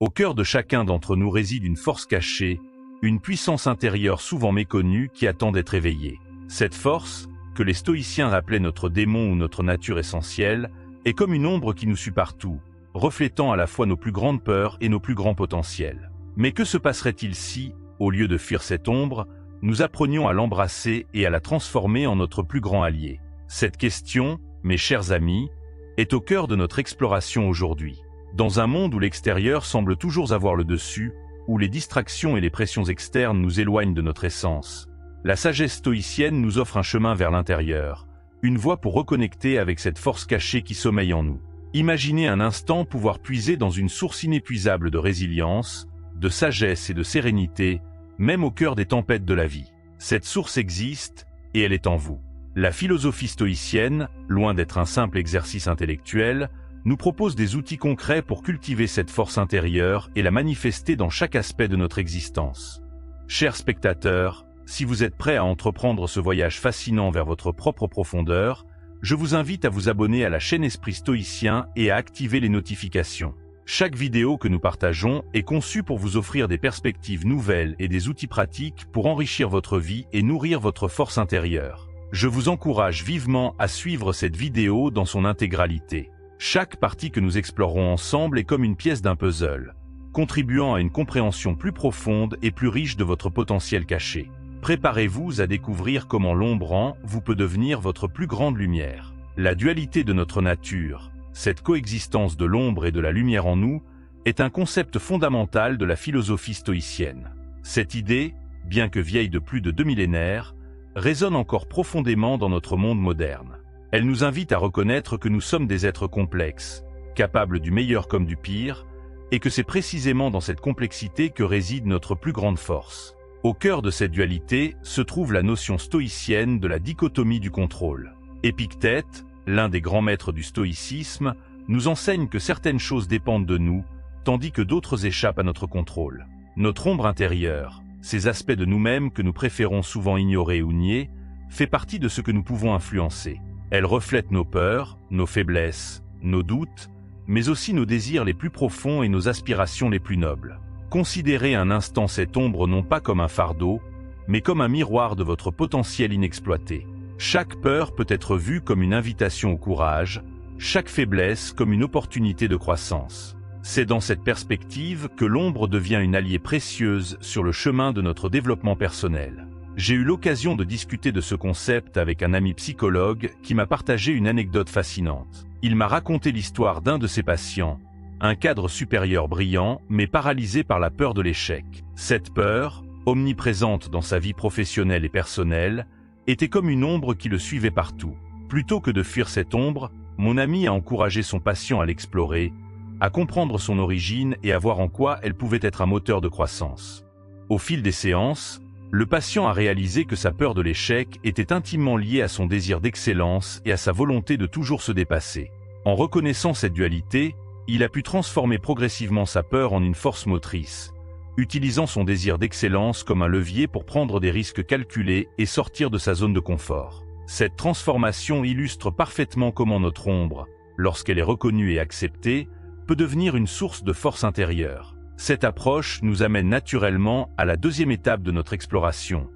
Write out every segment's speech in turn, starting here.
Au cœur de chacun d'entre nous réside une force cachée, une puissance intérieure souvent méconnue qui attend d'être éveillée. Cette force, que les stoïciens appelaient notre démon ou notre nature essentielle, est comme une ombre qui nous suit partout, reflétant à la fois nos plus grandes peurs et nos plus grands potentiels. Mais que se passerait-il si, au lieu de fuir cette ombre, nous apprenions à l'embrasser et à la transformer en notre plus grand allié? Cette question, mes chers amis, est au cœur de notre exploration aujourd'hui. Dans un monde où l'extérieur semble toujours avoir le dessus, où les distractions et les pressions externes nous éloignent de notre essence, la sagesse stoïcienne nous offre un chemin vers l'intérieur, une voie pour reconnecter avec cette force cachée qui sommeille en nous. Imaginez un instant pouvoir puiser dans une source inépuisable de résilience, de sagesse et de sérénité, même au cœur des tempêtes de la vie. Cette source existe, et elle est en vous. La philosophie stoïcienne, loin d'être un simple exercice intellectuel, nous propose des outils concrets pour cultiver cette force intérieure et la manifester dans chaque aspect de notre existence. Chers spectateurs, si vous êtes prêts à entreprendre ce voyage fascinant vers votre propre profondeur, je vous invite à vous abonner à la chaîne Esprit Stoïcien et à activer les notifications. Chaque vidéo que nous partageons est conçue pour vous offrir des perspectives nouvelles et des outils pratiques pour enrichir votre vie et nourrir votre force intérieure. Je vous encourage vivement à suivre cette vidéo dans son intégralité. Chaque partie que nous explorons ensemble est comme une pièce d'un puzzle, contribuant à une compréhension plus profonde et plus riche de votre potentiel caché. Préparez-vous à découvrir comment l'ombre en vous peut devenir votre plus grande lumière. La dualité de notre nature, cette coexistence de l'ombre et de la lumière en nous, est un concept fondamental de la philosophie stoïcienne. Cette idée, bien que vieille de plus de 2 millénaires, résonne encore profondément dans notre monde moderne. Elle nous invite à reconnaître que nous sommes des êtres complexes, capables du meilleur comme du pire, et que c'est précisément dans cette complexité que réside notre plus grande force. Au cœur de cette dualité se trouve la notion stoïcienne de la dichotomie du contrôle. Épictète, l'un des grands maîtres du stoïcisme, nous enseigne que certaines choses dépendent de nous, tandis que d'autres échappent à notre contrôle. Notre ombre intérieure, ces aspects de nous-mêmes que nous préférons souvent ignorer ou nier, fait partie de ce que nous pouvons influencer. Elle reflète nos peurs, nos faiblesses, nos doutes, mais aussi nos désirs les plus profonds et nos aspirations les plus nobles. Considérez un instant cette ombre non pas comme un fardeau, mais comme un miroir de votre potentiel inexploité. Chaque peur peut être vue comme une invitation au courage, chaque faiblesse comme une opportunité de croissance. C'est dans cette perspective que l'ombre devient une alliée précieuse sur le chemin de notre développement personnel. J'ai eu l'occasion de discuter de ce concept avec un ami psychologue qui m'a partagé une anecdote fascinante. Il m'a raconté l'histoire d'un de ses patients, un cadre supérieur brillant, mais paralysé par la peur de l'échec. Cette peur, omniprésente dans sa vie professionnelle et personnelle, était comme une ombre qui le suivait partout. Plutôt que de fuir cette ombre, mon ami a encouragé son patient à l'explorer, à comprendre son origine et à voir en quoi elle pouvait être un moteur de croissance. Au fil des séances, le patient a réalisé que sa peur de l'échec était intimement liée à son désir d'excellence et à sa volonté de toujours se dépasser. En reconnaissant cette dualité, il a pu transformer progressivement sa peur en une force motrice, utilisant son désir d'excellence comme un levier pour prendre des risques calculés et sortir de sa zone de confort. Cette transformation illustre parfaitement comment notre ombre, lorsqu'elle est reconnue et acceptée, peut devenir une source de force intérieure. Cette approche nous amène naturellement à la deuxième étape de notre exploration,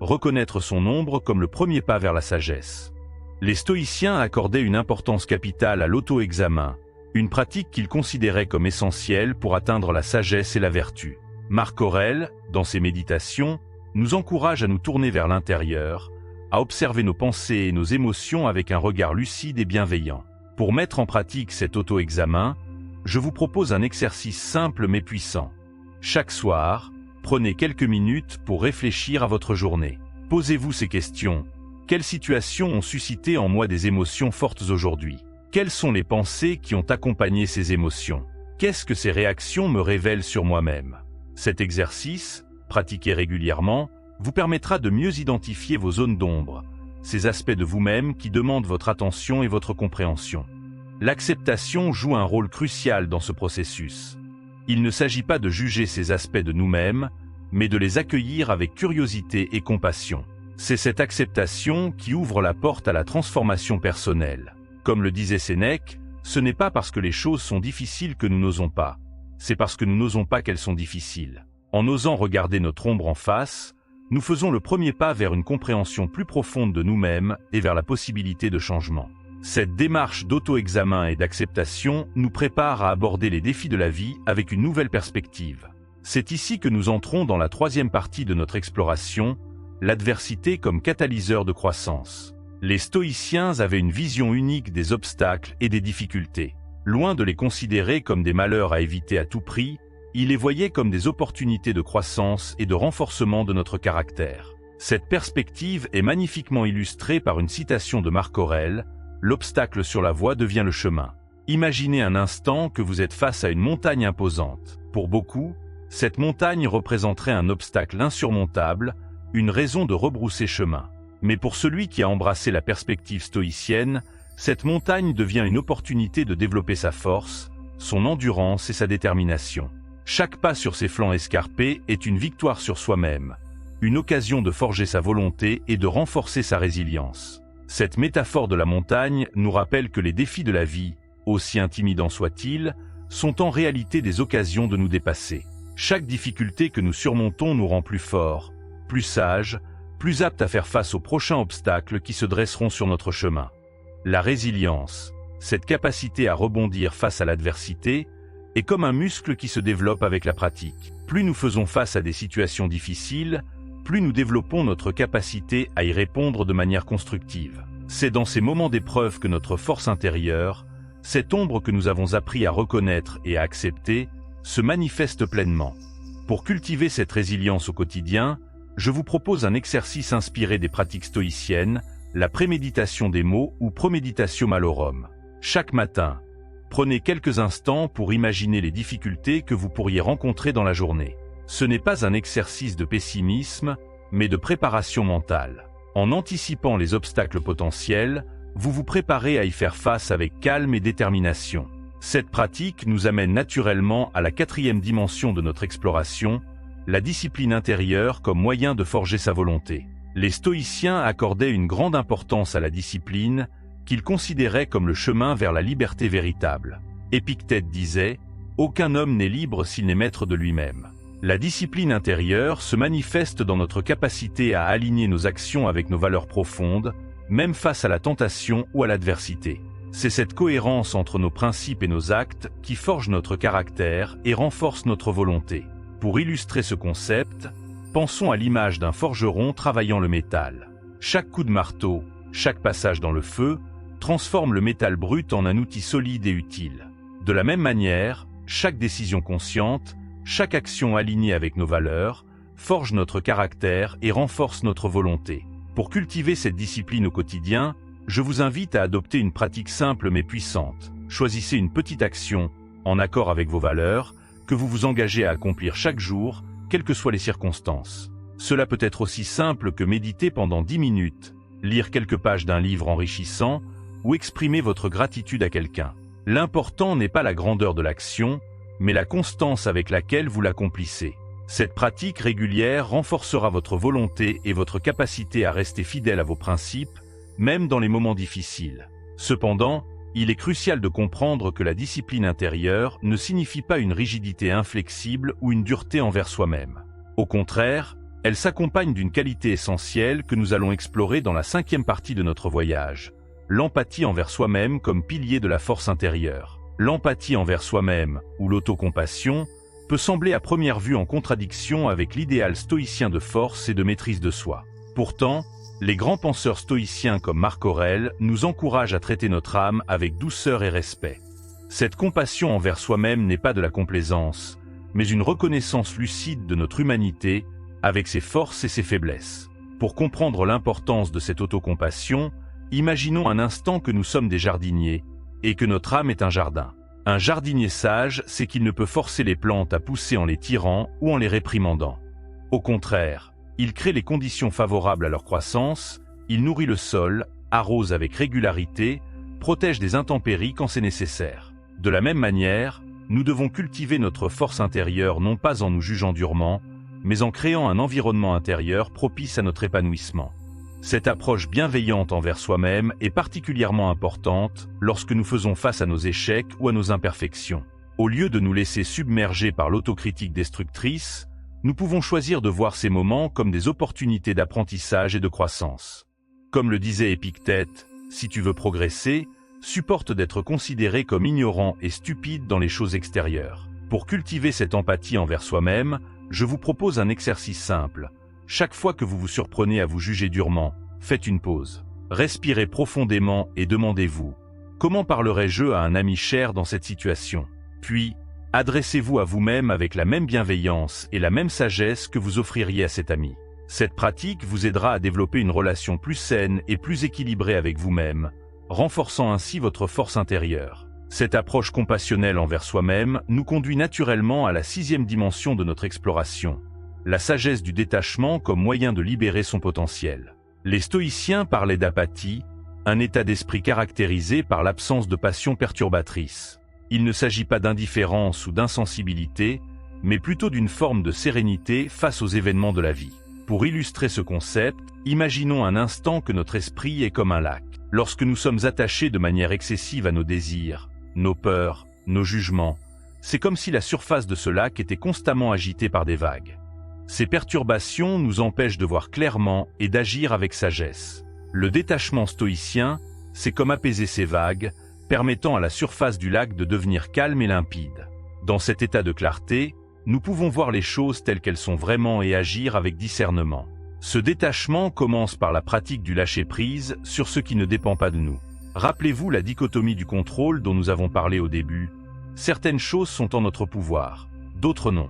reconnaître son ombre comme le premier pas vers la sagesse. Les stoïciens accordaient une importance capitale à l'auto-examen, une pratique qu'ils considéraient comme essentielle pour atteindre la sagesse et la vertu. Marc Aurèle, dans ses méditations, nous encourage à nous tourner vers l'intérieur, à observer nos pensées et nos émotions avec un regard lucide et bienveillant. Pour mettre en pratique cet auto-examen, je vous propose un exercice simple mais puissant. Chaque soir, prenez quelques minutes pour réfléchir à votre journée. Posez-vous ces questions. Quelles situations ont suscité en moi des émotions fortes aujourd'hui? Quelles sont les pensées qui ont accompagné ces émotions? Qu'est-ce que ces réactions me révèlent sur moi-même? Cet exercice, pratiqué régulièrement, vous permettra de mieux identifier vos zones d'ombre, ces aspects de vous-même qui demandent votre attention et votre compréhension. L'acceptation joue un rôle crucial dans ce processus. Il ne s'agit pas de juger ces aspects de nous-mêmes, mais de les accueillir avec curiosité et compassion. C'est cette acceptation qui ouvre la porte à la transformation personnelle. Comme le disait Sénèque, ce n'est pas parce que les choses sont difficiles que nous n'osons pas. c'est parce que nous n'osons pas qu'elles sont difficiles. En osant regarder notre ombre en face, nous faisons le premier pas vers une compréhension plus profonde de nous-mêmes et vers la possibilité de changement. Cette démarche d'auto-examen et d'acceptation nous prépare à aborder les défis de la vie avec une nouvelle perspective. C'est ici que nous entrons dans la troisième partie de notre exploration, l'adversité comme catalyseur de croissance. Les stoïciens avaient une vision unique des obstacles et des difficultés. Loin de les considérer comme des malheurs à éviter à tout prix, ils les voyaient comme des opportunités de croissance et de renforcement de notre caractère. Cette perspective est magnifiquement illustrée par une citation de Marc Aurèle, « L'obstacle sur la voie devient le chemin ». Imaginez un instant que vous êtes face à une montagne imposante. Pour beaucoup, cette montagne représenterait un obstacle insurmontable, une raison de rebrousser chemin. Mais pour celui qui a embrassé la perspective stoïcienne, cette montagne devient une opportunité de développer sa force, son endurance et sa détermination. Chaque pas sur ses flancs escarpés est une victoire sur soi-même, une occasion de forger sa volonté et de renforcer sa résilience. Cette métaphore de la montagne nous rappelle que les défis de la vie, aussi intimidants soient-ils, sont en réalité des occasions de nous dépasser. Chaque difficulté que nous surmontons nous rend plus forts, plus sages, plus aptes à faire face aux prochains obstacles qui se dresseront sur notre chemin. La résilience, cette capacité à rebondir face à l'adversité, est comme un muscle qui se développe avec la pratique. Plus nous faisons face à des situations difficiles, plus nous développons notre capacité à y répondre de manière constructive. C'est dans ces moments d'épreuve que notre force intérieure, cette ombre que nous avons appris à reconnaître et à accepter, se manifeste pleinement. Pour cultiver cette résilience au quotidien, je vous propose un exercice inspiré des pratiques stoïciennes, la préméditation des mots ou proméditatio malorum. Chaque matin, prenez quelques instants pour imaginer les difficultés que vous pourriez rencontrer dans la journée. Ce n'est pas un exercice de pessimisme, mais de préparation mentale. En anticipant les obstacles potentiels, vous vous préparez à y faire face avec calme et détermination. Cette pratique nous amène naturellement à la quatrième dimension de notre exploration, la discipline intérieure comme moyen de forger sa volonté. Les stoïciens accordaient une grande importance à la discipline, qu'ils considéraient comme le chemin vers la liberté véritable. Épictète disait « Aucun homme n'est libre s'il n'est maître de lui-même ». La discipline intérieure se manifeste dans notre capacité à aligner nos actions avec nos valeurs profondes, même face à la tentation ou à l'adversité. C'est cette cohérence entre nos principes et nos actes qui forge notre caractère et renforce notre volonté. Pour illustrer ce concept, pensons à l'image d'un forgeron travaillant le métal. Chaque coup de marteau, chaque passage dans le feu, transforme le métal brut en un outil solide et utile. De la même manière, chaque décision consciente, chaque action alignée avec nos valeurs, forge notre caractère et renforce notre volonté. Pour cultiver cette discipline au quotidien, je vous invite à adopter une pratique simple mais puissante. Choisissez une petite action, en accord avec vos valeurs, que vous vous engagez à accomplir chaque jour, quelles que soient les circonstances. Cela peut être aussi simple que méditer pendant 10 minutes, lire quelques pages d'un livre enrichissant ou exprimer votre gratitude à quelqu'un. L'important n'est pas la grandeur de l'action, mais la constance avec laquelle vous l'accomplissez. Cette pratique régulière renforcera votre volonté et votre capacité à rester fidèle à vos principes, même dans les moments difficiles. Cependant, il est crucial de comprendre que la discipline intérieure ne signifie pas une rigidité inflexible ou une dureté envers soi-même. Au contraire, elle s'accompagne d'une qualité essentielle que nous allons explorer dans la 5e partie de notre voyage, l'empathie envers soi-même comme pilier de la force intérieure. L'empathie envers soi-même, ou l'autocompassion, peut sembler à première vue en contradiction avec l'idéal stoïcien de force et de maîtrise de soi. Pourtant, les grands penseurs stoïciens comme Marc Aurèle nous encouragent à traiter notre âme avec douceur et respect. Cette compassion envers soi-même n'est pas de la complaisance, mais une reconnaissance lucide de notre humanité, avec ses forces et ses faiblesses. Pour comprendre l'importance de cette autocompassion, imaginons un instant que nous sommes des jardiniers, et que notre âme est un jardin. Un jardinier sage sait qu'il ne peut forcer les plantes à pousser en les tirant ou en les réprimandant. Au contraire, il crée les conditions favorables à leur croissance, il nourrit le sol, arrose avec régularité, protège des intempéries quand c'est nécessaire. De la même manière, nous devons cultiver notre force intérieure non pas en nous jugeant durement, mais en créant un environnement intérieur propice à notre épanouissement. Cette approche bienveillante envers soi-même est particulièrement importante lorsque nous faisons face à nos échecs ou à nos imperfections. Au lieu de nous laisser submerger par l'autocritique destructrice, nous pouvons choisir de voir ces moments comme des opportunités d'apprentissage et de croissance. Comme le disait Épictète, si tu veux progresser, supporte d'être considéré comme ignorant et stupide dans les choses extérieures. Pour cultiver cette empathie envers soi-même, je vous propose un exercice simple. Chaque fois que vous vous surprenez à vous juger durement, faites une pause. Respirez profondément et demandez-vous « Comment parlerais-je à un ami cher dans cette situation ?» Puis, adressez-vous à vous-même avec la même bienveillance et la même sagesse que vous offririez à cet ami. Cette pratique vous aidera à développer une relation plus saine et plus équilibrée avec vous-même, renforçant ainsi votre force intérieure. Cette approche compassionnelle envers soi-même nous conduit naturellement à la 6e dimension de notre exploration, la sagesse du détachement comme moyen de libérer son potentiel. Les stoïciens parlaient d'apathie, un état d'esprit caractérisé par l'absence de passion perturbatrice. Il ne s'agit pas d'indifférence ou d'insensibilité, mais plutôt d'une forme de sérénité face aux événements de la vie. Pour illustrer ce concept, imaginons un instant que notre esprit est comme un lac. Lorsque nous sommes attachés de manière excessive à nos désirs, nos peurs, nos jugements, c'est comme si la surface de ce lac était constamment agitée par des vagues. Ces perturbations nous empêchent de voir clairement et d'agir avec sagesse. Le détachement stoïcien, c'est comme apaiser ces vagues, permettant à la surface du lac de devenir calme et limpide. Dans cet état de clarté, nous pouvons voir les choses telles qu'elles sont vraiment et agir avec discernement. Ce détachement commence par la pratique du lâcher-prise sur ce qui ne dépend pas de nous. Rappelez-vous la dichotomie du contrôle dont nous avons parlé au début. Certaines choses sont en notre pouvoir, d'autres non.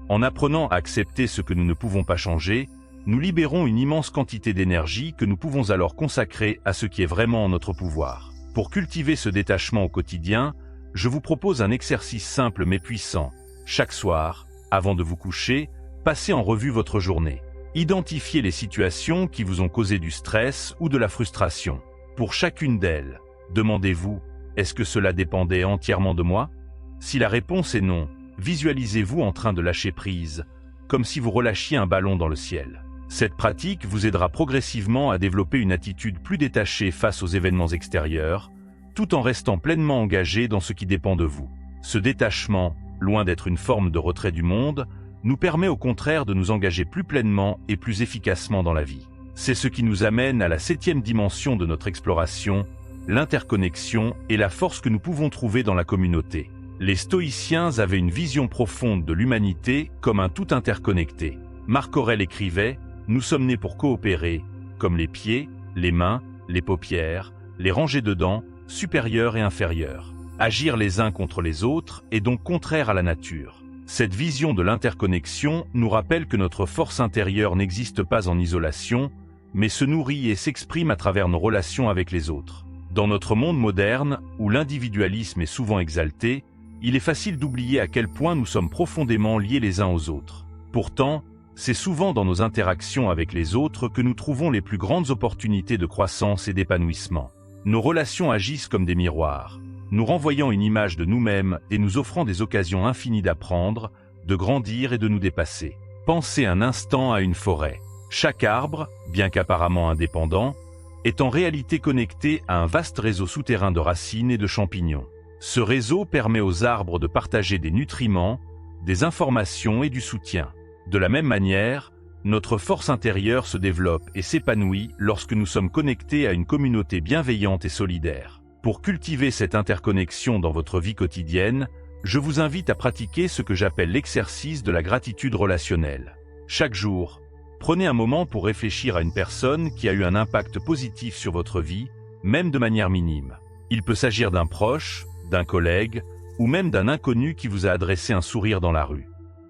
En apprenant à accepter ce que nous ne pouvons pas changer, nous libérons une immense quantité d'énergie que nous pouvons alors consacrer à ce qui est vraiment en notre pouvoir. Pour cultiver ce détachement au quotidien, je vous propose un exercice simple mais puissant. Chaque soir, avant de vous coucher, passez en revue votre journée. Identifiez les situations qui vous ont causé du stress ou de la frustration. Pour chacune d'elles, demandez-vous, est-ce que cela dépendait entièrement de moi? Si la réponse est non, visualisez-vous en train de lâcher prise, comme si vous relâchiez un ballon dans le ciel. Cette pratique vous aidera progressivement à développer une attitude plus détachée face aux événements extérieurs, tout en restant pleinement engagé dans ce qui dépend de vous. Ce détachement, loin d'être une forme de retrait du monde, nous permet au contraire de nous engager plus pleinement et plus efficacement dans la vie. C'est ce qui nous amène à la 7e dimension de notre exploration, l'interconnexion et la force que nous pouvons trouver dans la communauté. Les stoïciens avaient une vision profonde de l'humanité comme un tout interconnecté. Marc Aurèle écrivait « Nous sommes nés pour coopérer, comme les pieds, les mains, les paupières, les rangées de dents, supérieures et inférieures. Agir les uns contre les autres est donc contraire à la nature. » Cette vision de l'interconnexion nous rappelle que notre force intérieure n'existe pas en isolation, mais se nourrit et s'exprime à travers nos relations avec les autres. Dans notre monde moderne, où l'individualisme est souvent exalté, il est facile d'oublier à quel point nous sommes profondément liés les uns aux autres. Pourtant, c'est souvent dans nos interactions avec les autres que nous trouvons les plus grandes opportunités de croissance et d'épanouissement. Nos relations agissent comme des miroirs, nous renvoyant une image de nous-mêmes et nous offrant des occasions infinies d'apprendre, de grandir et de nous dépasser. Pensez un instant à une forêt. Chaque arbre, bien qu'apparemment indépendant, est en réalité connecté à un vaste réseau souterrain de racines et de champignons. Ce réseau permet aux arbres de partager des nutriments, des informations et du soutien. De la même manière, notre force intérieure se développe et s'épanouit lorsque nous sommes connectés à une communauté bienveillante et solidaire. Pour cultiver cette interconnexion dans votre vie quotidienne, je vous invite à pratiquer ce que j'appelle l'exercice de la gratitude relationnelle. Chaque jour, prenez un moment pour réfléchir à une personne qui a eu un impact positif sur votre vie, même de manière minime. Il peut s'agir d'un proche, d'un collègue, ou même d'un inconnu qui vous a adressé un sourire dans la rue.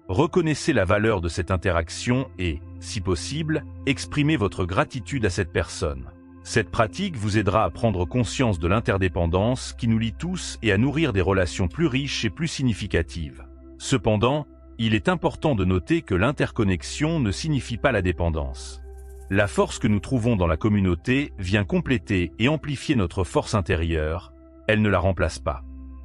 Reconnaissez la valeur de cette interaction et, si possible, exprimez votre gratitude à cette personne. Cette pratique vous aidera à prendre conscience de l'interdépendance qui nous lie tous et à nourrir des relations plus riches et plus significatives. Cependant, il est important de noter que l'interconnexion ne signifie pas la dépendance. La force que nous trouvons dans la communauté vient compléter et amplifier notre force intérieure, elle ne la remplace pas.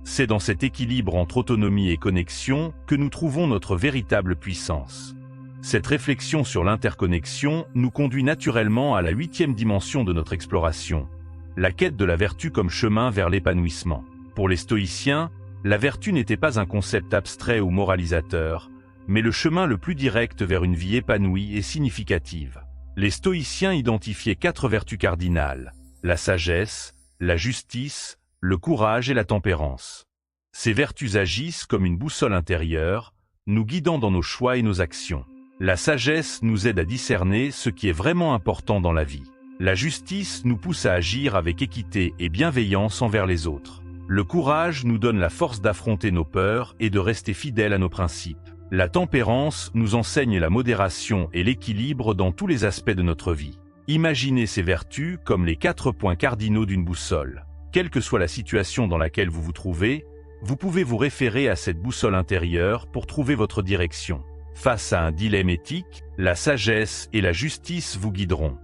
C'est dans cet équilibre entre autonomie et connexion que nous trouvons notre véritable puissance. Cette réflexion sur l'interconnexion nous conduit naturellement à la 8e dimension de notre exploration, la quête de la vertu comme chemin vers l'épanouissement. Pour les stoïciens, la vertu n'était pas un concept abstrait ou moralisateur, mais le chemin le plus direct vers une vie épanouie et significative. Les stoïciens identifiaient 4 vertus cardinales: la sagesse, la justice, le courage et la tempérance. Ces vertus agissent comme une boussole intérieure, nous guidant dans nos choix et nos actions. La sagesse nous aide à discerner ce qui est vraiment important dans la vie. La justice nous pousse à agir avec équité et bienveillance envers les autres. Le courage nous donne la force d'affronter nos peurs et de rester fidèles à nos principes. La tempérance nous enseigne la modération et l'équilibre dans tous les aspects de notre vie. Imaginez ces vertus comme les 4 points cardinaux d'une boussole. Quelle que soit la situation dans laquelle vous vous trouvez, vous pouvez vous référer à cette boussole intérieure pour trouver votre direction. Face à un dilemme éthique, la sagesse et la justice vous guideront.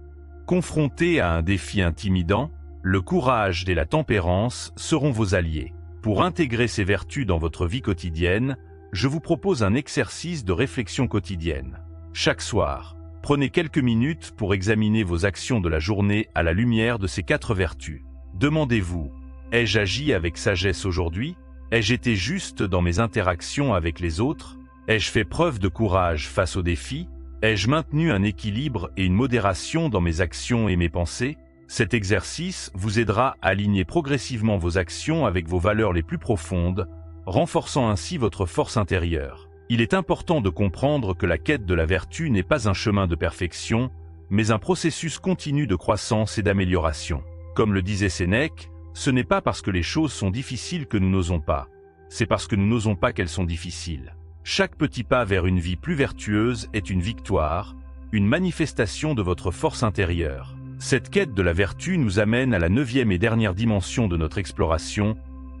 Confronté à un défi intimidant, le courage et la tempérance seront vos alliés. Pour intégrer ces vertus dans votre vie quotidienne, je vous propose un exercice de réflexion quotidienne. Chaque soir, prenez quelques minutes pour examiner vos actions de la journée à la lumière de ces 4 vertus. Demandez-vous, ai-je agi avec sagesse aujourd'hui? Ai-je été juste dans mes interactions avec les autres? Ai-je fait preuve de courage face aux défis? Ai-je maintenu un équilibre et une modération dans mes actions et mes pensées? Cet exercice vous aidera à aligner progressivement vos actions avec vos valeurs les plus profondes, renforçant ainsi votre force intérieure. Il est important de comprendre que la quête de la vertu n'est pas un chemin de perfection, mais un processus continu de croissance et d'amélioration. Comme le disait Sénèque, ce n'est pas parce que les choses sont difficiles que nous n'osons pas, c'est parce que nous n'osons pas qu'elles sont difficiles. Chaque petit pas vers une vie plus vertueuse est une victoire, une manifestation de votre force intérieure. Cette quête de la vertu nous amène à la 9e et dernière dimension de notre exploration,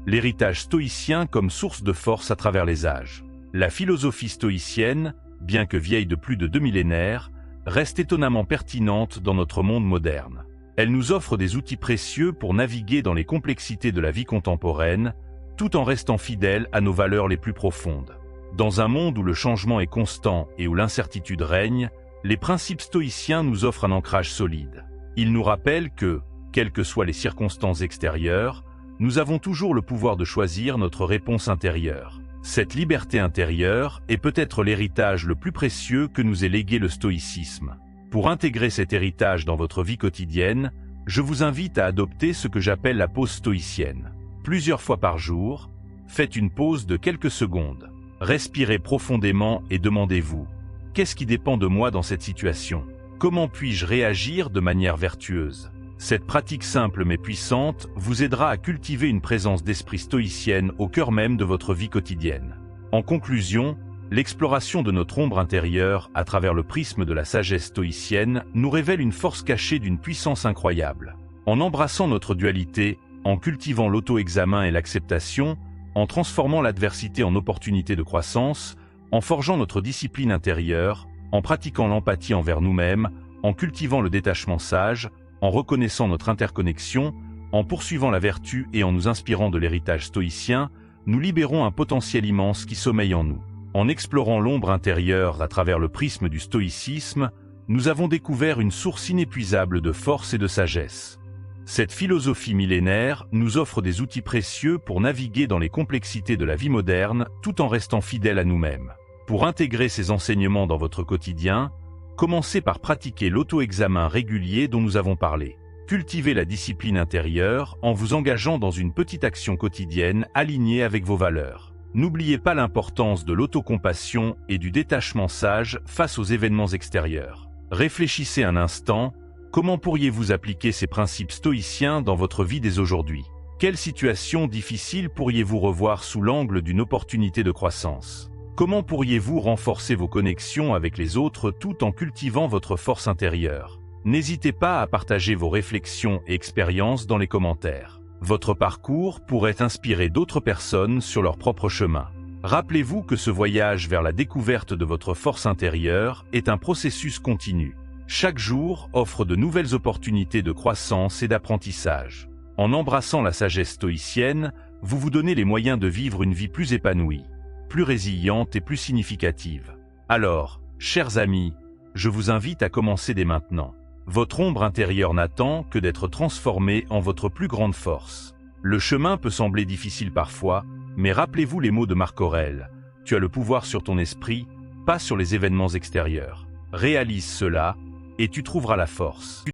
l'héritage stoïcien comme source de force à travers les âges. La philosophie stoïcienne, bien que vieille de plus de 2 millénaires, reste étonnamment pertinente dans notre monde moderne. Elle nous offre des outils précieux pour naviguer dans les complexités de la vie contemporaine, tout en restant fidèle à nos valeurs les plus profondes. Dans un monde où le changement est constant et où l'incertitude règne, les principes stoïciens nous offrent un ancrage solide. Ils nous rappellent que, quelles que soient les circonstances extérieures, nous avons toujours le pouvoir de choisir notre réponse intérieure. Cette liberté intérieure est peut-être l'héritage le plus précieux que nous ait légué le stoïcisme. Pour intégrer cet héritage dans votre vie quotidienne, je vous invite à adopter ce que j'appelle la pause stoïcienne. Plusieurs fois par jour, faites une pause de quelques secondes. Respirez profondément et demandez-vous, qu'est-ce qui dépend de moi dans cette situation? Comment puis-je réagir de manière vertueuse? Cette pratique simple mais puissante vous aidera à cultiver une présence d'esprit stoïcienne au cœur même de votre vie quotidienne. En conclusion, l'exploration de notre ombre intérieure à travers le prisme de la sagesse stoïcienne nous révèle une force cachée d'une puissance incroyable. En embrassant notre dualité, en cultivant l'auto-examen et l'acceptation, en transformant l'adversité en opportunité de croissance, en forgeant notre discipline intérieure, en pratiquant l'empathie envers nous-mêmes, en cultivant le détachement sage, en reconnaissant notre interconnexion, en poursuivant la vertu et en nous inspirant de l'héritage stoïcien, nous libérons un potentiel immense qui sommeille en nous. En explorant l'ombre intérieure à travers le prisme du stoïcisme, nous avons découvert une source inépuisable de force et de sagesse. Cette philosophie millénaire nous offre des outils précieux pour naviguer dans les complexités de la vie moderne tout en restant fidèles à nous-mêmes. Pour intégrer ces enseignements dans votre quotidien, commencez par pratiquer l'auto-examen régulier dont nous avons parlé. Cultivez la discipline intérieure en vous engageant dans une petite action quotidienne alignée avec vos valeurs. N'oubliez pas l'importance de l'autocompassion et du détachement sage face aux événements extérieurs. Réfléchissez un instant. Comment pourriez-vous appliquer ces principes stoïciens dans votre vie dès aujourd'hui? Quelle situation difficile pourriez-vous revoir sous l'angle d'une opportunité de croissance? Comment pourriez-vous renforcer vos connexions avec les autres tout en cultivant votre force intérieure? N'hésitez pas à partager vos réflexions et expériences dans les commentaires. Votre parcours pourrait inspirer d'autres personnes sur leur propre chemin. Rappelez-vous que ce voyage vers la découverte de votre force intérieure est un processus continu. Chaque jour offre de nouvelles opportunités de croissance et d'apprentissage. En embrassant la sagesse stoïcienne, vous vous donnez les moyens de vivre une vie plus épanouie, plus résiliente et plus significative. Alors, chers amis, je vous invite à commencer dès maintenant. Votre ombre intérieure n'attend que d'être transformée en votre plus grande force. Le chemin peut sembler difficile parfois, Mais rappelez-vous les mots de Marc Aurèle. Tu as le pouvoir sur ton esprit, pas sur les événements extérieurs. Réalise cela, et tu trouveras la force.